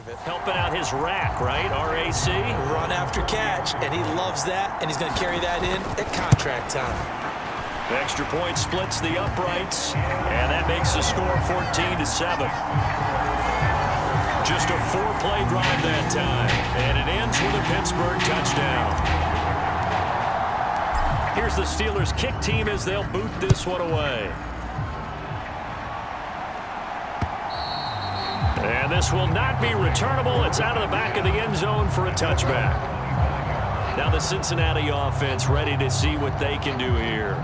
of it. Helping out his rack, right? RAC? Run after catch, and he loves that, and he's going to carry that in at contract time. The extra point splits the uprights, and that makes the score 14-7. Just a 4-play drive that time, and it ends with a Pittsburgh touchdown. Here's the Steelers' kick team as they'll boot this one away. And this will not be returnable. It's out of the back of the end zone for a touchback. Now the Cincinnati offense ready to see what they can do here.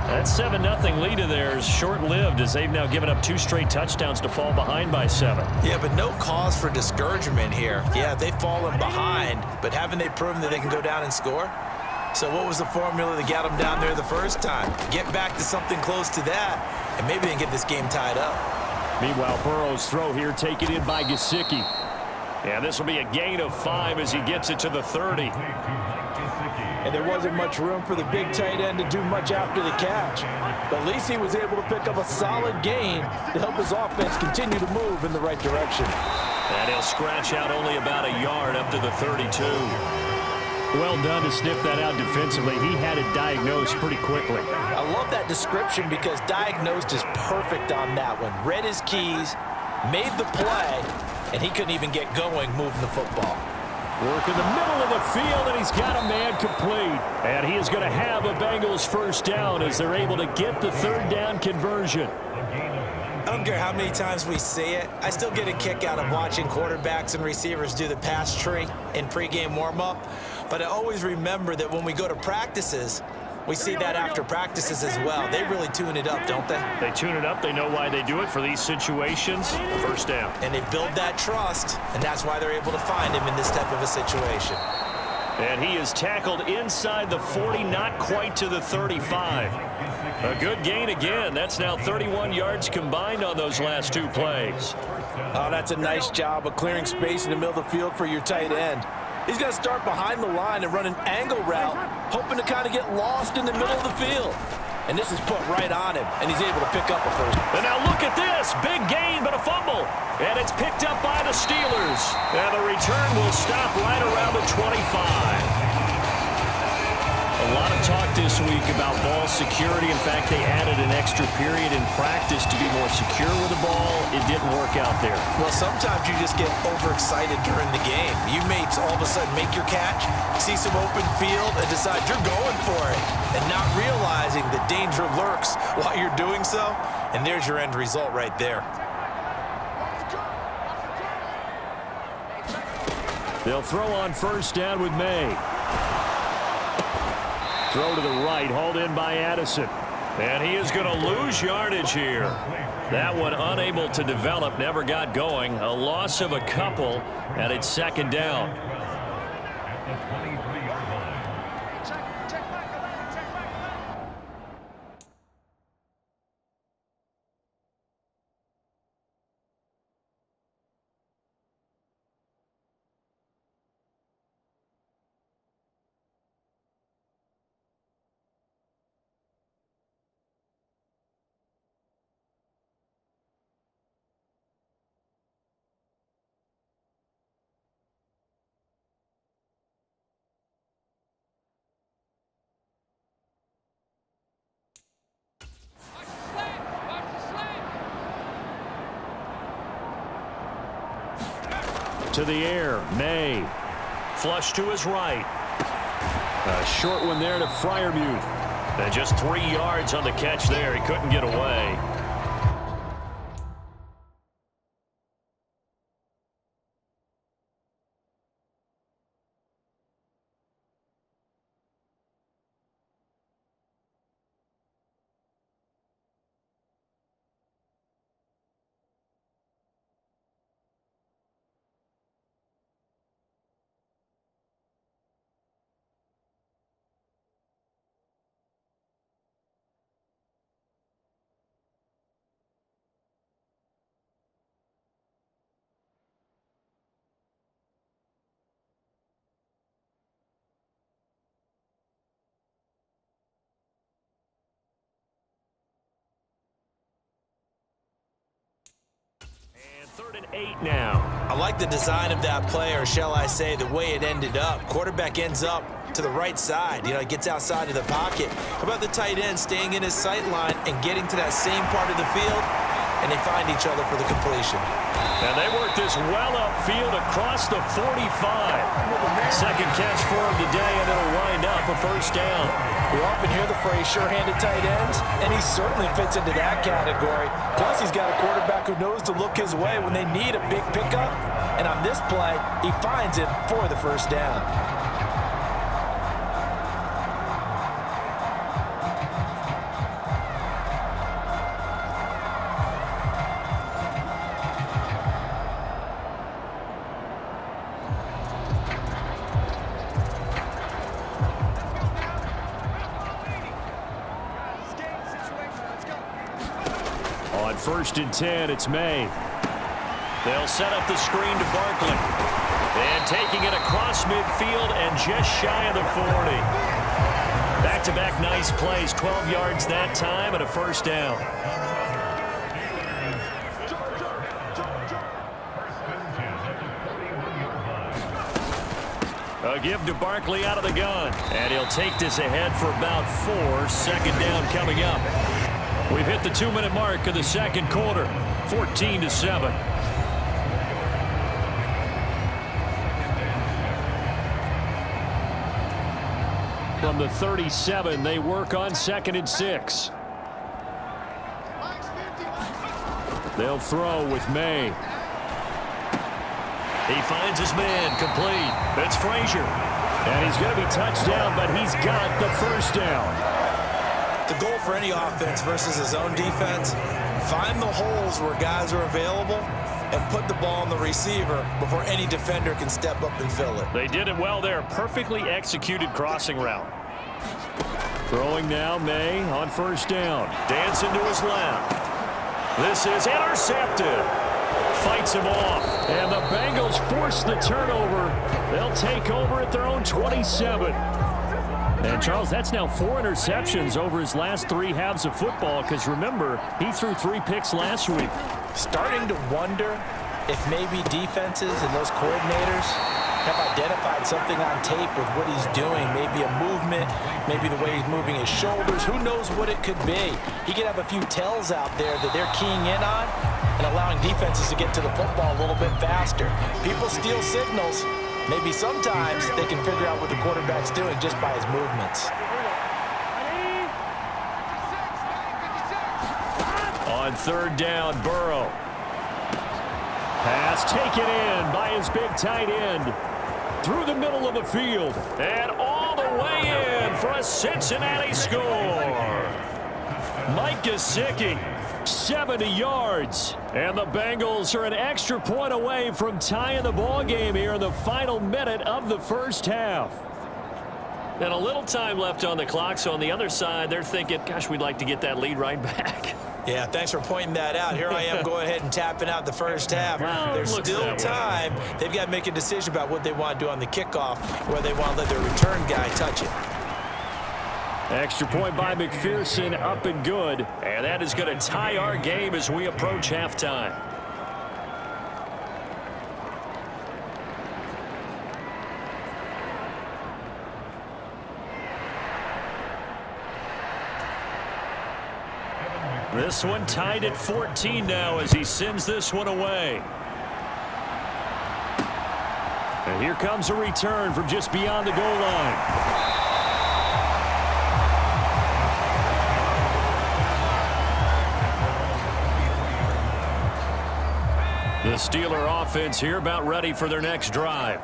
That 7-0 lead of theirs short-lived as they've now given up 2 straight touchdowns to fall behind by 7. Yeah, but no cause for discouragement here. Yeah, they've fallen behind, but haven't they proven that they can go down and score? So what was the formula that got them down there the first time? Get back to something close to that, and maybe they can get this game tied up. Meanwhile, Burrow's throw here taken in by Gesicki. Yeah, this will be a gain of 5 as he gets it to the 30. And there wasn't much room for the big tight end to do much after the catch. But at least he was able to pick up a solid gain to help his offense continue to move in the right direction. And he'll scratch out only about a yard up to the 32. Well done to sniff that out defensively. He had it diagnosed pretty quickly. I love that description because diagnosed is perfect on that one. Read his keys, made the play, and he couldn't even get going moving the football. Work in the middle of the field, and he's got a man complete. And he is going to have a Bengals first down as they're able to get the third down conversion. I don't care how many times we see it. I still get a kick out of watching quarterbacks and receivers do the pass tree in pregame warm-up. But I always remember that when we go to practices, we see that after practices as well. They really tune it up, don't they? They tune it up. They know why they do it for these situations. First down. And they build that trust, and that's why they're able to find him in this type of a situation. And he is tackled inside the 40, not quite to the 35. A good gain again. That's now 31 yards combined on those last 2 plays. Oh, that's a nice job of clearing space in the middle of the field for your tight end. He's going to start behind the line and run an angle route, hoping to kind of get lost in the middle of the field. And this is put right on him, and he's able to pick up a first. And now look at this. Big gain, but a fumble. And it's picked up by the Steelers. And the return will stop right around the 25. A lot of talk this week about ball security. In fact, they added an extra period in practice to be more secure with the ball. It didn't work out there. Well, sometimes you just get overexcited during the game. You may all of a sudden make your catch, see some open field, and decide you're going for it, and not realizing the danger lurks while you're doing so. And there's your end result right there. They'll throw on first down with May. Throw to the right, hauled in by Addison. And he is going to lose yardage here. That one unable to develop, never got going. A loss of a couple, and it's second down. To the air, May. Flush to his right. A short one there to Freiermuth. And just 3 yards on the catch there. He couldn't get away. and 8 now. I like the design of that play, or shall I say the way it ended up. Quarterback ends up to the right side. He gets outside of the pocket. How about the tight end staying in his sight line and getting to that same part of the field, and they find each other for the completion. And they work this well upfield across the 45. Second catch for him today, and it'll wind up a first down. We often hear the phrase sure-handed tight ends, and he certainly fits into that category. Plus, he's got a quarterback who knows to look his way when they need a big pickup. And on this play, he finds it for the first down. On 1st and 10, it's Maye. They'll set up the screen to Barkley. And taking it across midfield and just shy of the 40. Back-to-back nice plays, 12 yards that time and a first down. A give to Barkley out of the gun. And he'll take this ahead for about 4. Second down coming up. We've hit the 2-minute mark of the second quarter, 14-7. From the 37, they work on 2nd and 6. They'll throw with Maye. He finds his man complete. It's Frazier. And he's going to be touched down, but he's got the first down. The goal for any offense versus his own defense, find the holes where guys are available and put the ball on the receiver before any defender can step up and fill it. They did it well there. Perfectly executed crossing route. Throwing now, Maye on first down. Dancing to his left. This is intercepted. Fights him off. And the Bengals force the turnover. They'll take over at their own 27. And, Charles, that's now 4 interceptions over his last 3 halves of football because, remember, he threw 3 picks last week. Starting to wonder if maybe defenses and those coordinators have identified something on tape with what he's doing. Maybe a movement, maybe the way he's moving his shoulders. Who knows what it could be? He could have a few tells out there that they're keying in on and allowing defenses to get to the football a little bit faster. People steal signals. Maybe sometimes they can figure out what the quarterback's doing just by his movements. On 3rd down, Burrow. Pass taken in by his big tight end. Through the middle of the field. And all the way in for a Cincinnati score. Mike Gesicki. 70 yards. And the Bengals are an extra point away from tying the ball game here in the final minute of the first half. And a little time left on the clock, so on the other side, they're thinking, gosh, we'd like to get that lead right back. Yeah, thanks for pointing that out. Here I am going ahead and tapping out the first half. Well, There's still time. They've got to make a decision about what they want to do on the kickoff, where they want to let their return guy touch it. Extra point by McPherson, up and good. And that is going to tie our game as we approach halftime. This one tied at 14 now as he sends this one away. And here comes a return from just beyond the goal line. The Steeler offense here about ready for their next drive.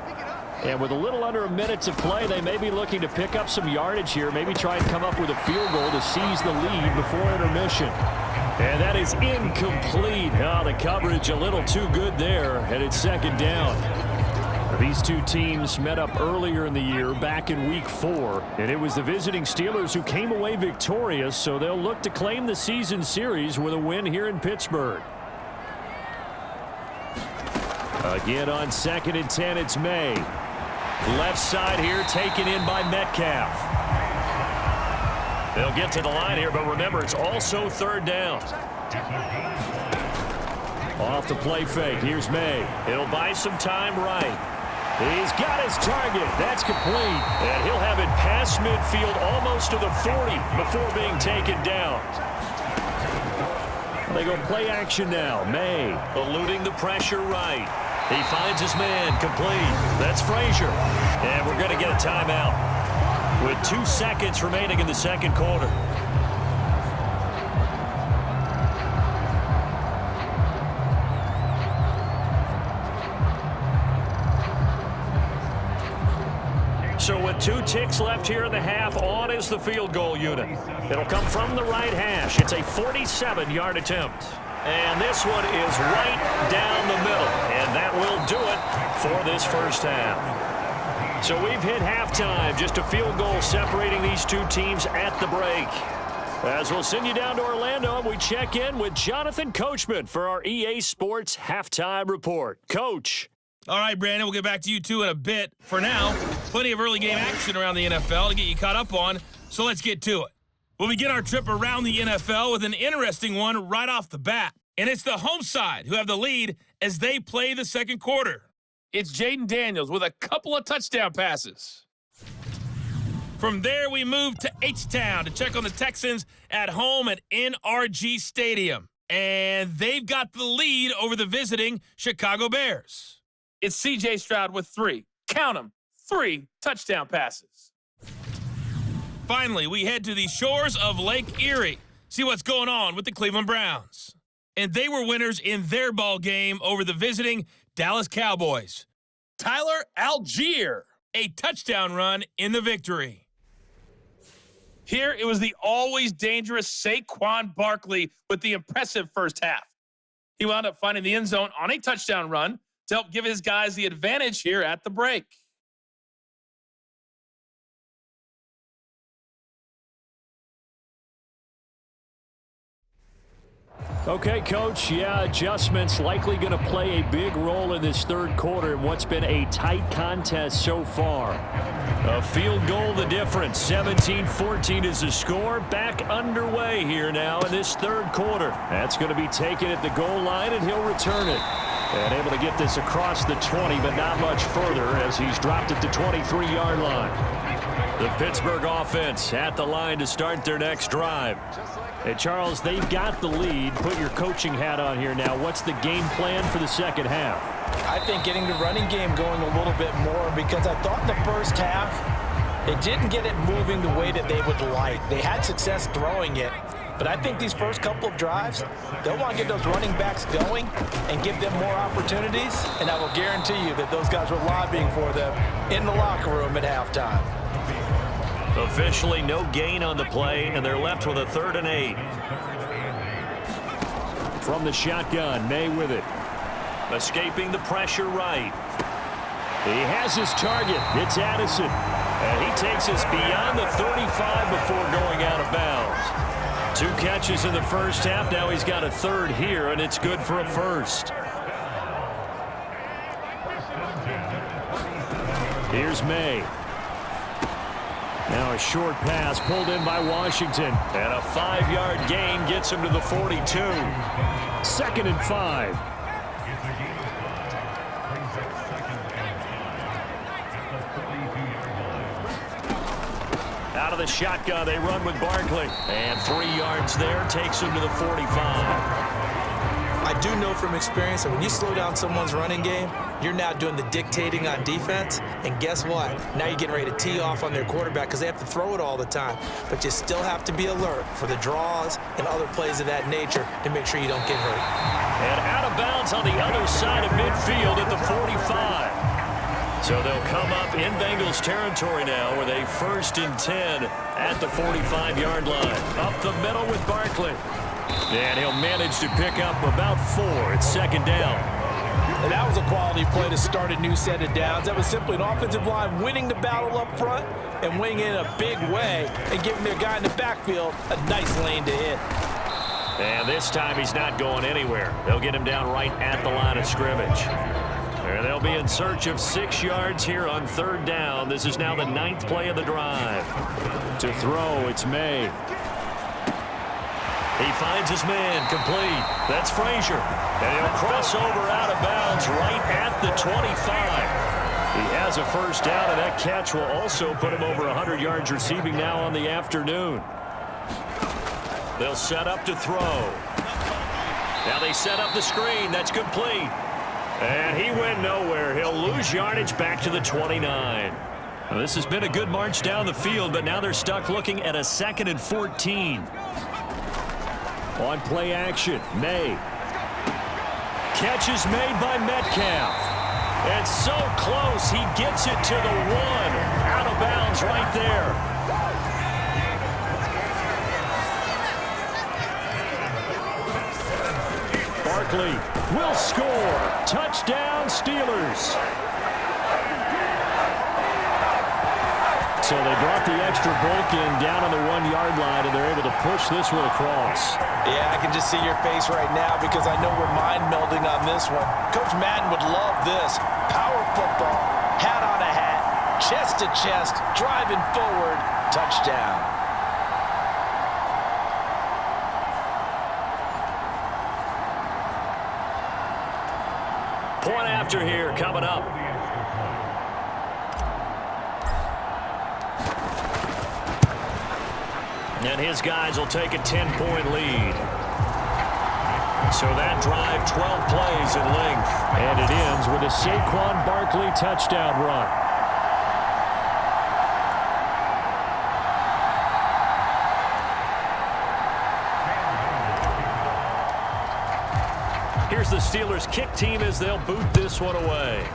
And with a little under a minute to play, they may be looking to pick up some yardage here, maybe try and come up with a field goal to seize the lead before intermission. And that is incomplete. Oh, the coverage a little too good there, and it's 2nd down. These two teams met up earlier in the year, back in Week 4, and it was the visiting Steelers who came away victorious, so they'll look to claim the season series with a win here in Pittsburgh. Again on 2nd and 10, it's Maye. Left side here taken in by Metcalf. They'll get to the line here, but remember, it's also 3rd down. Off the play fake. Here's Maye. He'll buy some time right. He's got his target. That's complete. And he'll have it past midfield almost to the 40 before being taken down. They go play action now. Maye eluding the pressure right. He finds his man complete. That's Frazier. And we're going to get a timeout with 2 seconds remaining in the second quarter. So with 2 ticks left here in the half, on is the field goal unit. It'll come from the right hash. It's a 47-yard attempt. And this one is right down the middle. And that will do it for this first half. So we've hit halftime. Just a field goal separating these 2 teams at the break. As we'll send you down to Orlando, we check in with Jonathan Coachman for our EA Sports Halftime Report. Coach. All right, Brandon, we'll get back to you two in a bit. For now, plenty of early game action around the NFL to get you caught up on, so let's get to it. We'll begin our trip around the NFL with an interesting one right off the bat, and it's the home side who have the lead as they play the second quarter. It's Jaden Daniels with a couple of touchdown passes. From there, we move to H-Town to check on the Texans at home at NRG Stadium, and they've got the lead over the visiting Chicago Bears. It's C.J. Stroud with 3. Count them, 3 touchdown passes. Finally, we head to the shores of Lake Erie. See what's going on with the Cleveland Browns. And they were winners in their ball game over the visiting Dallas Cowboys. Tyler Algier, a touchdown run in the victory. Here, it was the always dangerous Saquon Barkley with the impressive first half. He wound up finding the end zone on a touchdown run to help give his guys the advantage here at the break. Okay, Coach. Yeah, adjustments likely going to play a big role in this third quarter in what's been a tight contest so far. A field goal the difference. 17-14 is the score. Back underway here now in this third quarter. That's going to be taken at the goal line, and he'll return it. And able to get this across the 20, but not much further as he's dropped it to 23-yard line. The Pittsburgh offense at the line to start their next drive. And Charles, they've got the lead. Put your coaching hat on here now. What's the game plan for the second half? I think getting the running game going a little bit more, because I thought in the first half they didn't get it moving the way that they would like. They had success throwing it, but I think these first couple of drives, they'll want to get those running backs going and give them more opportunities, and I will guarantee you that those guys were lobbying for them in the locker room at halftime. Officially no gain on the play, and they're left with a 3rd and 8. From the shotgun, Maye with it. Escaping the pressure right. He has his target. It's Addison. And he takes us beyond the 35 before going out of bounds. 2 catches in the first half. Now he's got a 3rd here, and it's good for a 1st. Here's Maye. Now a short pass pulled in by Washington. And a 5-yard gain gets him to the 42. 2nd and 5. Out of the shotgun, they run with Barkley. And 3 yards there takes him to the 45. I do know from experience that when you slow down someone's running game, you're now doing the dictating on defense. And guess what? Now you're getting ready to tee off on their quarterback because they have to throw it all the time. But you still have to be alert for the draws and other plays of that nature to make sure you don't get hurt. And out of bounds on the other side of midfield at the 45. So they'll come up in Bengals territory now with a 1st and 10 at the 45-yard line. Up the middle with Barkley. And he'll manage to pick up about 4. It's 2nd down. And that was a quality play to start a new set of downs. That was simply an offensive line winning the battle up front and winning in a big way and giving their guy in the backfield a nice lane to hit. And this time he's not going anywhere. They'll get him down right at the line of scrimmage. And they'll be in search of 6 yards here on 3rd down. This is now the 9th play of the drive. To throw, it's Maye. He finds his man, complete. That's Frazier. And he'll cross over out of bounds right at the 25. He has a first down, and that catch will also put him over 100 yards receiving now on the afternoon. They'll set up to throw. Now they set up the screen. That's complete. And he went nowhere. He'll lose yardage back to the 29. Now, this has been a good march down the field, but now they're stuck looking at a 2nd and 14. On play action, Maye. Catch is made by Metcalf. And so close, he gets it to the 1. Out of bounds right there. Barkley will score. Touchdown, Steelers. So they brought the extra bulk in down on the 1-yard line, and they're able to push this one across. Yeah, I can just see your face right now because I know we're mind melding on this one. Coach Madden would love this. Power football, hat on a hat, chest to chest, driving forward, touchdown. Point after here coming up. And his guys will take a 10-point lead. So that drive, 12 plays in length. And it ends with a Saquon Barkley touchdown run. Here's the Steelers' kick team as they'll boot this one away.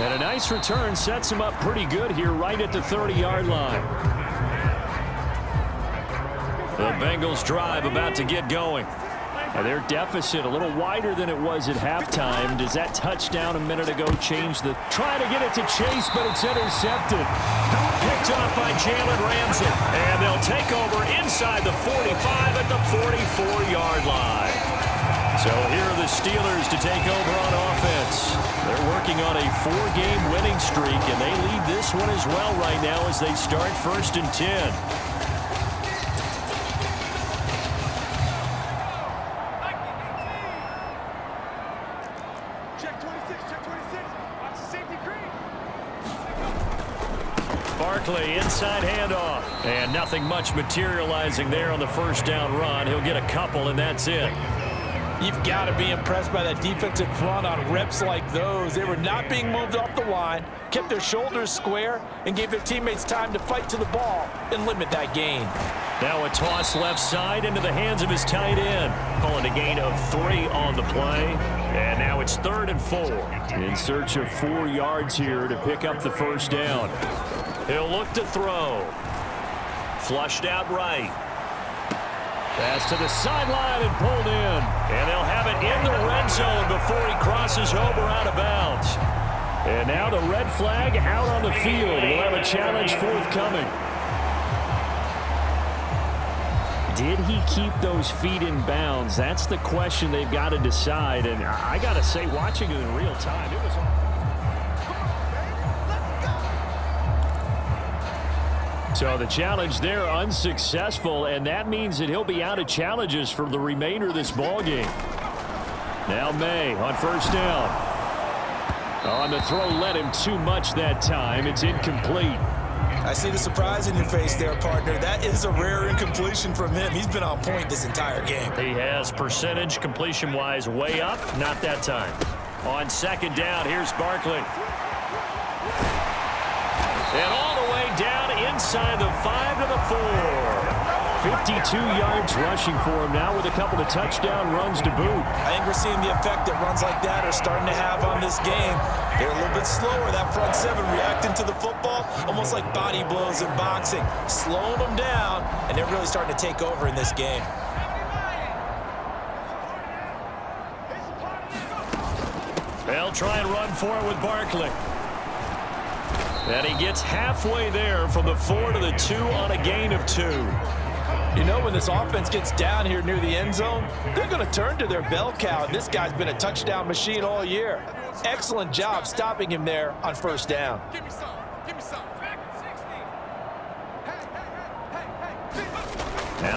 And a nice return sets him up pretty good here right at the 30-yard line. The Bengals drive about to get going. And their deficit a little wider than it was at halftime. Does that touchdown a minute ago change the... Trying to get it to Chase, but it's intercepted. Picked off by Jalen Ramsey. And they'll take over inside the 45 at the 44-yard line. So here are the Steelers to take over on offense. They're working on a 4-game winning streak, and they lead this one as well right now as they start 1st and 10. Check 26, watch the safety green. Barkley, inside handoff. And nothing much materializing there on the first down run. He'll get a couple, and that's it. You've got to be impressed by that defensive front on reps like those. They were not being moved off the line, kept their shoulders square, and gave their teammates time to fight to the ball and limit that gain. Now a toss left side into the hands of his tight end. Calling a gain of 3 on the play. And now it's 3rd and 4. In search of 4 yards here to pick up the first down. He'll look to throw. Flushed out right. Pass to the sideline and pulled in. And they'll have it in the red zone before he crosses over out of bounds. And now the red flag out on the field. We'll have a challenge forthcoming. Did he keep those feet in bounds? That's the question they've got to decide. And I got to say, watching it in real time, it was... So the challenge there unsuccessful, and that means that he'll be out of challenges for the remainder of this ball game. Now Maye on first down. On the throw, led him too much that time. It's incomplete. I see the surprise in your face there, partner. That is a rare incompletion from him. He's been on point this entire game. He has percentage completion-wise way up. Not that time. On second down, here's Barkley. And all the way down inside the 5 to the 4. 52 yards rushing for him now with a couple of touchdown runs to boot. I think we're seeing the effect that runs like that are starting to have on this game. They're a little bit slower, that front seven, reacting to the football, almost like body blows in boxing, slowing them down, and they're really starting to take over in this game. They'll try and run for it with Barkley. And he gets halfway there from the 4 to the 2 on a gain of 2. You know, when this offense gets down here near the end zone, they're going to turn to their bell cow. This guy's been a touchdown machine all year. Excellent job stopping him there on first down. Give me some.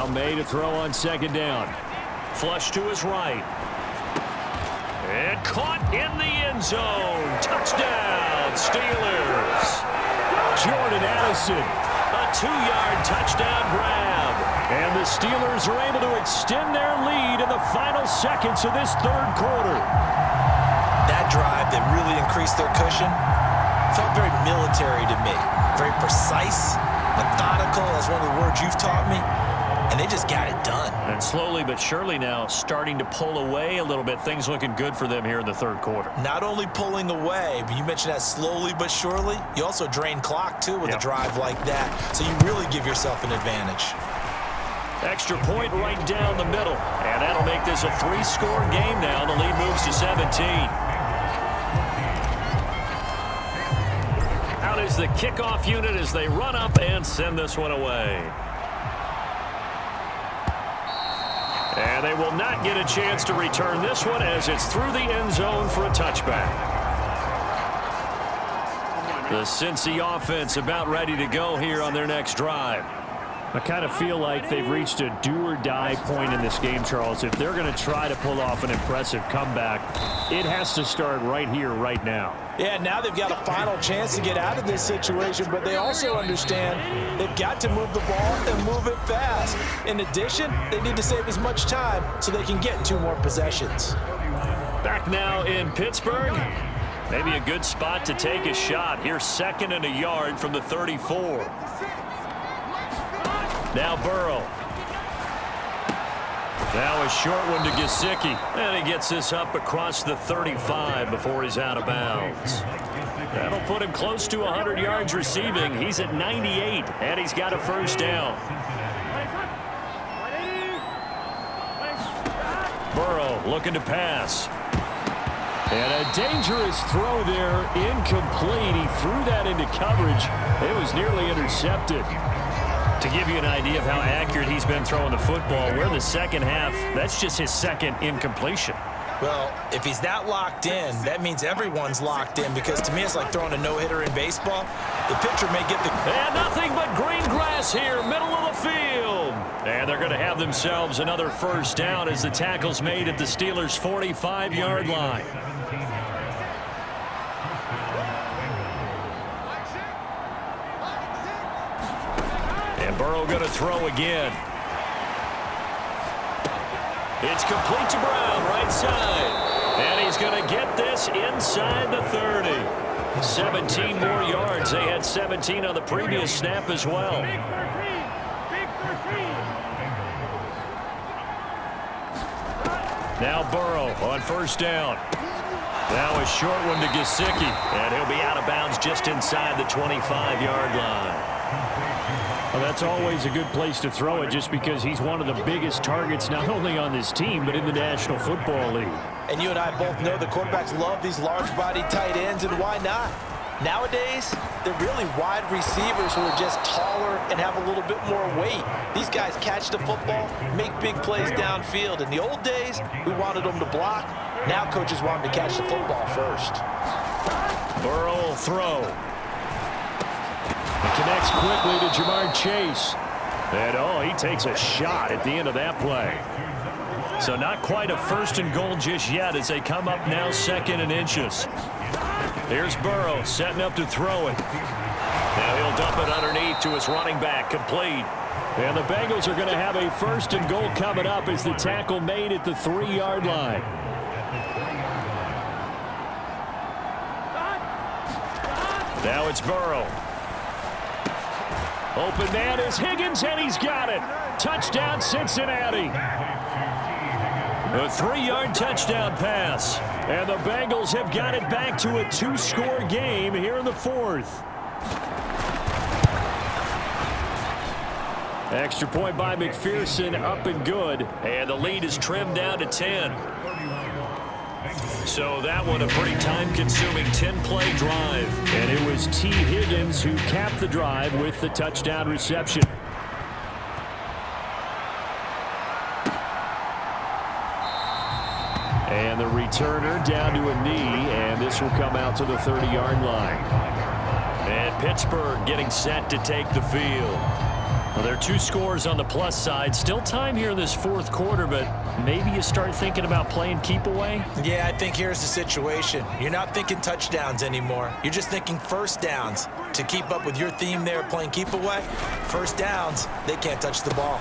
Now Maye to throw on second down. Flush to his right. And caught in the end zone. Touchdown, Steelers. Jordan Addison, a 2-yard touchdown grab. And the Steelers are able to extend their lead in the final seconds of this third quarter. That drive that really increased their cushion felt very military to me. Very precise, methodical, as one of the words you've taught me. And they just got it done. And slowly but surely now starting to pull away a little bit. Things looking good for them here in the third quarter. Not only pulling away, but you mentioned that slowly but surely. You also drain clock, too, with a drive like that. So you really give yourself an advantage. Extra point right down the middle. And that'll make this a 3-score game now. The lead moves to 17. Out is the kickoff unit as they run up and send this one away. And they will not get a chance to return this one as it's through the end zone for a touchback. The Cincy offense about ready to go here on their next drive. I kind of feel like they've reached a do-or-die point in this game, Charles. If they're going to try to pull off an impressive comeback, it has to start right here, right now. Yeah, now they've got a final chance to get out of this situation, but they also understand they've got to move the ball and move it fast. In addition, they need to save as much time so they can get 2 more possessions. Back now in Pittsburgh. Maybe a good spot to take a shot. Here's 2nd and a yard from the 34. Now Burrow. Now a short one to Gesicki. And he gets this up across the 35 before he's out of bounds. That'll put him close to 100 yards receiving. He's at 98, and he's got a first down. Burrow looking to pass. And a dangerous throw there, incomplete. He threw that into coverage. It was nearly intercepted. To give you an idea of how accurate he's been throwing the football, we're in the second half. That's just his 2nd incompletion. Well, if he's that locked in, that means everyone's locked in, because to me it's like throwing a no-hitter in baseball. The pitcher may get the... And nothing but green grass here, middle of the field. And they're going to have themselves another first down as the tackle's made at the Steelers' 45-yard line. And Burrow going to throw again. It's complete to Brown, right side. And he's going to get this inside the 30. 17 more yards. They had 17 on the previous snap as well. Now Burrow on first down. Now a short one to Gesicki. And he'll be out of bounds just inside the 25-yard line. Well, that's always a good place to throw it, just because he's one of the biggest targets not only on this team but in the National Football League. And you and I both know the quarterbacks love these large-bodied tight ends, and why not? Nowadays, they're really wide receivers who are just taller and have a little bit more weight. These guys catch the football, make big plays downfield. In the old days, we wanted them to block. Now coaches want them to catch the football first. Burrow will throw. It connects quickly to Jamar Chase. And, he takes a shot at the end of that play. So not quite a 1st and goal just yet as they come up now 2nd and inches. Here's Burrow setting up to throw it. Now he'll dump it underneath to his running back, complete. And the Bengals are going to have a 1st and goal coming up as the tackle made at the 3-yard line. Now it's Burrow. Open man is Higgins, and he's got it. Touchdown, Cincinnati. A 3-yard touchdown pass. And the Bengals have got it back to a 2-score game here in the 4th. Extra point by McPherson, up and good. And the lead is trimmed down to 10. So that one a pretty time-consuming 10-play drive. And it was T. Higgins who capped the drive with the touchdown reception. And the returner down to a knee, and this will come out to the 30-yard line. And Pittsburgh getting set to take the field. Well, there are 2 scores on the plus side. Still time here in this fourth quarter, but maybe you start thinking about playing keep away? Yeah, I think here's the situation. You're not thinking touchdowns anymore. You're just thinking first downs. To keep up with your theme there, playing keep away, first downs, they can't touch the ball.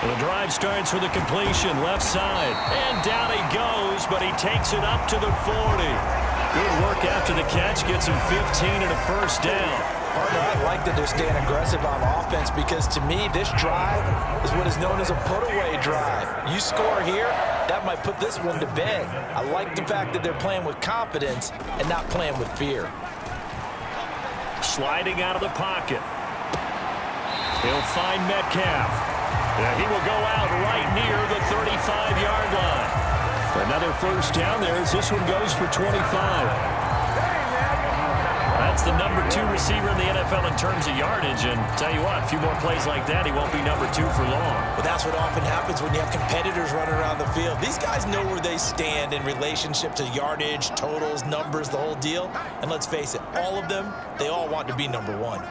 Well, the drive starts with a completion, left side. And down he goes, but he takes it up to the 40. Good work after the catch, gets him 15 and a first down. Partner, I like that they're staying aggressive on offense because, to me, this drive is what is known as a put-away drive. You score here, that might put this one to bed. I like the fact that they're playing with confidence and not playing with fear. Sliding out of the pocket. He'll find Metcalf. He will go out right near the 35-yard line. Another first down there as this one goes for 25. That's the number 2 receiver in the NFL in terms of yardage, and tell you what, a few more plays like that, he won't be number 2 for long. But that's what often happens when you have competitors running around the field. These guys know where they stand in relationship to yardage, totals, numbers, the whole deal. And let's face it, all of them, they all want to be number 1.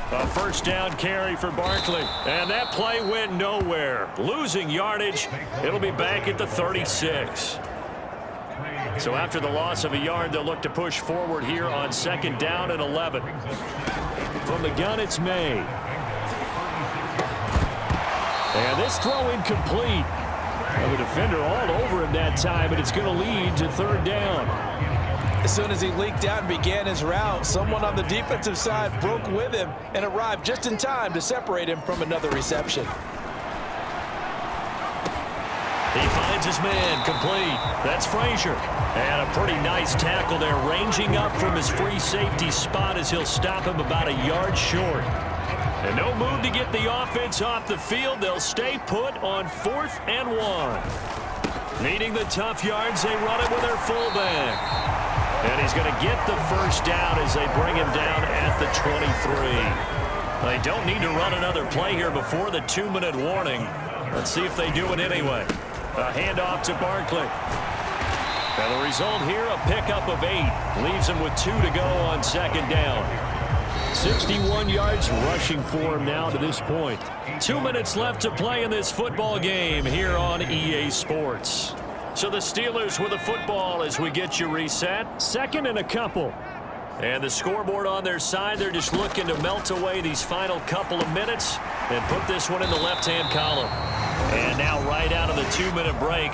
A first down carry for Barkley. And that play went nowhere. Losing yardage. It'll be back at the 36. So after the loss of a yard, they'll look to push forward here on second down and 11. From the gun, it's Maye. And this throw incomplete. Well, the defender all over him that time, but it's going to lead to third down. As soon as he leaked out and began his route, someone on the defensive side broke with him and arrived just in time to separate him from another reception. He finds his man, complete. That's Frazier. And a pretty nice tackle there, ranging up from his free safety spot as he'll stop him about a yard short. And no move to get the offense off the field. They'll stay put on 4th and 1. Needing the tough yards, they run it with their fullback. And he's going to get the first down as they bring him down at the 23. They don't need to run another play here before the 2-minute warning. Let's see if they do it anyway. A handoff to Barkley. And the result here, a pickup of 8. Leaves him with 2 to go on second down. 61 yards rushing for him now to this point. 2 minutes left to play in this football game here on EA Sports. So the Steelers with the football as we get you reset. Second and a couple. And the scoreboard on their side, they're just looking to melt away these final couple of minutes and put this one in the left-hand column. And now right out of the 2-minute break,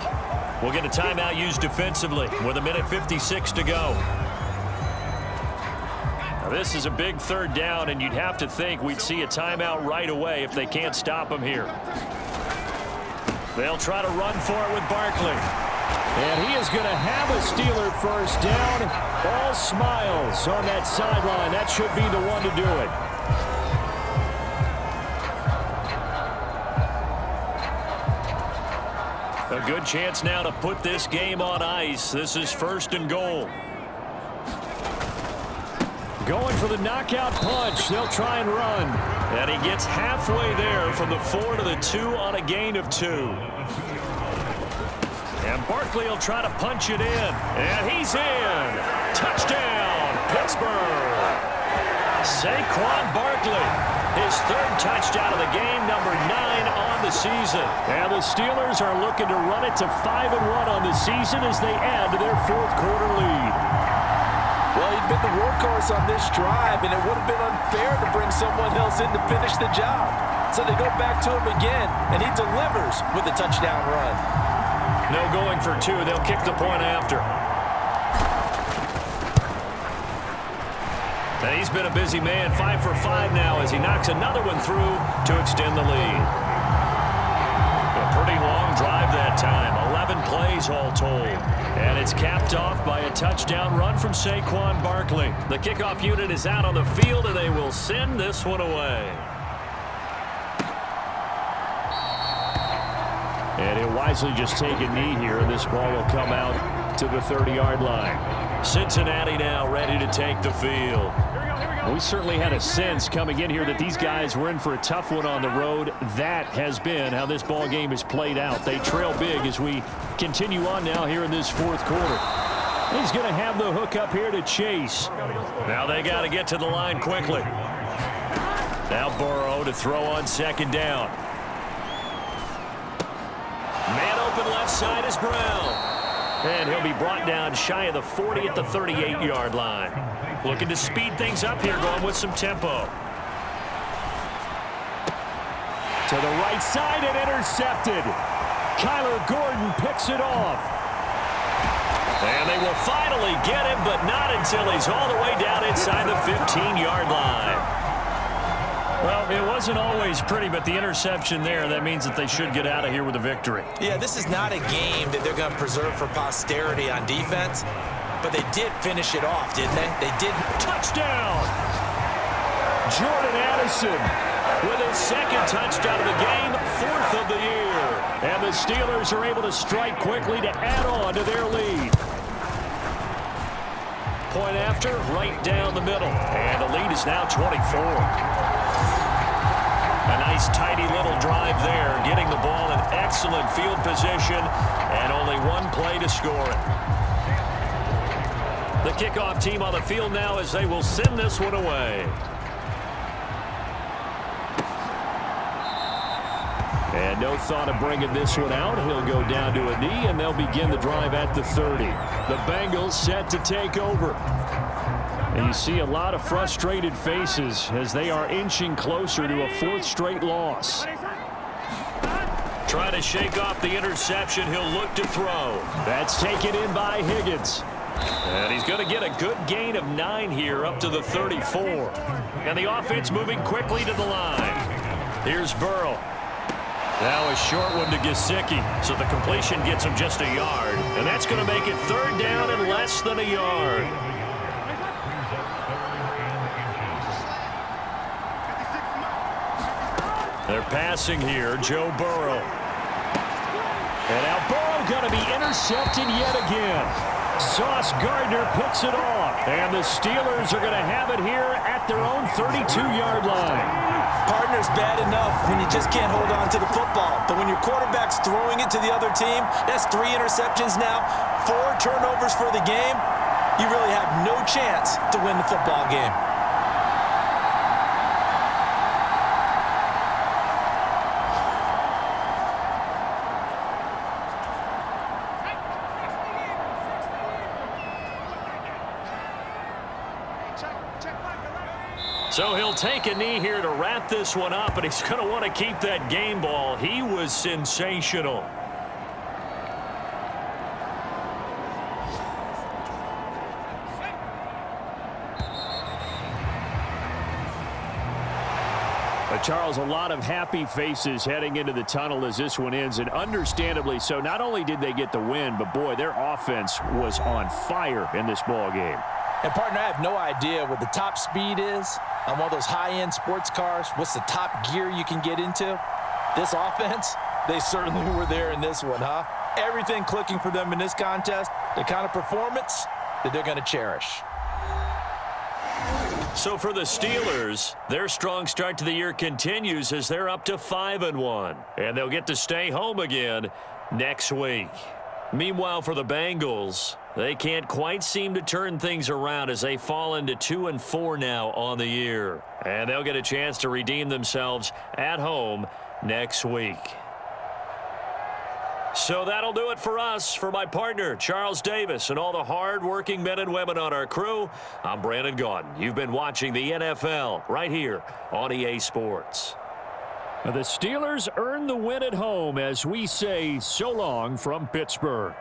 we'll get a timeout used defensively with 1:56 to go. Now this is a big third down, and you'd have to think we'd see a timeout right away if they can't stop him here. They'll try to run for it with Barkley. And he is going to have a Steeler first down. All smiles on that sideline. That should be the one to do it. A good chance now to put this game on ice. This is 1st and goal. Going for the knockout punch. They'll try and run. And he gets halfway there from the 4 to the 2 on a gain of 2. And Barkley will try to punch it in. And he's in. Touchdown, Pittsburgh. Saquon Barkley, his 3rd touchdown of the game, number 9 on the season. And the Steelers are looking to run it to 5-1 on the season as they add to their 4th quarter lead. Well, he'd been the workhorse on this drive, and it would have been unfair to bring someone else in to finish the job. So they go back to him again, and he delivers with a touchdown run. No going for 2. They'll kick the point after. And he's been a busy man, 5 for 5 now as he knocks another one through to extend the lead. A pretty long drive that time, 11 plays all told. And it's capped off by a touchdown run from Saquon Barkley. The kickoff unit is out on the field, and they will send this one away. And he'll wisely just take a knee here, and this ball will come out to the 30-yard line. Cincinnati now ready to take the field. We certainly had a sense coming in here that these guys were in for a tough one on the road. That has been how this ball game has played out. They trail big as we continue on now here in this 4th quarter. He's going to have the hook up here to Chase. Now they got to get to the line quickly. Now Burrow to throw on second down. Man open left side is Brown. And he'll be brought down shy of the 40 at the 38-yard line. Looking to speed things up here, going with some tempo. To the right side and intercepted. Kyler Gordon picks it off. And they will finally get him, but not until he's all the way down inside the 15-yard line. Well, it wasn't always pretty, but the interception there, that means that they should get out of here with a victory. Yeah, this is not a game that they're going to preserve for posterity on defense, but they did finish it off, didn't they? They did. Touchdown! Jordan Addison with his second touchdown of the game, 4th of the year. And the Steelers are able to strike quickly to add on to their lead. Point after, right down the middle. And the lead is now 24. A nice, tidy little drive there, getting the ball in excellent field position, and only one play to score it. The kickoff team on the field now as they will send this one away. And no thought of bringing this one out. He'll go down to a knee, and they'll begin the drive at the 30. The Bengals set to take over. And you see a lot of frustrated faces as they are inching closer to a 4th straight loss. Trying to shake off the interception. He'll look to throw. That's taken in by Higgins. And he's going to get a good gain of 9 here up to the 34. And the offense moving quickly to the line. Here's Burrow. Now a short one to Gesicki. So the completion gets him just a yard. And that's going to make it 3rd down and less than a yard. They're passing here, Joe Burrow. And now Burrow going to be intercepted yet again. Sauce Gardner picks it off. And the Steelers are going to have it here at their own 32-yard line. Partner's bad enough when you just can't hold on to the football. But when your quarterback's throwing it to the other team, that's 3 interceptions now, 4 turnovers for the game. You really have no chance to win the football game. So he'll take a knee here to wrap this one up, and he's going to want to keep that game ball. He was sensational. But Charles, a lot of happy faces heading into the tunnel as this one ends, and understandably so. Not only did they get the win, but boy, their offense was on fire in this ball game. And, partner, I have no idea what the top speed is on one of those high-end sports cars. What's the top gear you can get into? This offense, they certainly were there in this one, huh? Everything clicking for them in this contest, the kind of performance that they're going to cherish. So for the Steelers, their strong start to the year continues as they're up to 5-1. And they'll get to stay home again next week. Meanwhile, for the Bengals, they can't quite seem to turn things around as they fall into 2-4 now on the year. And they'll get a chance to redeem themselves at home next week. So that'll do it for us. For my partner, Charles Davis, and all the hard-working men and women on our crew, I'm Brandon Gaudin. You've been watching the NFL right here on EA Sports. The Steelers earn the win at home as we say so long from Pittsburgh.